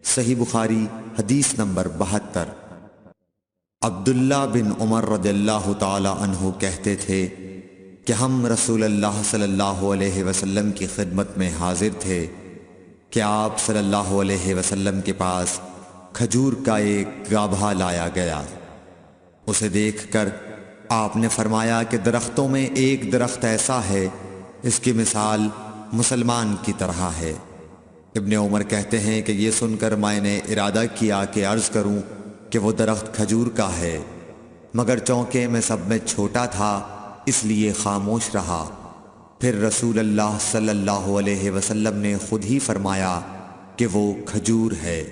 صحیح بخاری حدیث نمبر 72۔ عبداللہ بن عمر رضی اللہ تعالی عنہ کہتے تھے کہ ہم رسول اللہ صلی اللہ علیہ وسلم کی خدمت میں حاضر تھے کہ آپ صلی اللہ علیہ وسلم کے پاس کھجور کا ایک گابھا لایا گیا۔ اسے دیکھ کر آپ نے فرمایا کہ درختوں میں ایک درخت ایسا ہے اس کی مثال مسلمان کی طرح ہے۔ ابن عمر کہتے ہیں کہ یہ سن کر میں نے ارادہ کیا کہ عرض کروں کہ وہ درخت کھجور کا ہے، مگر چونکہ میں سب میں چھوٹا تھا اس لیے خاموش رہا۔ پھر رسول اللہ صلی اللہ علیہ وسلم نے خود ہی فرمایا کہ وہ کھجور ہے۔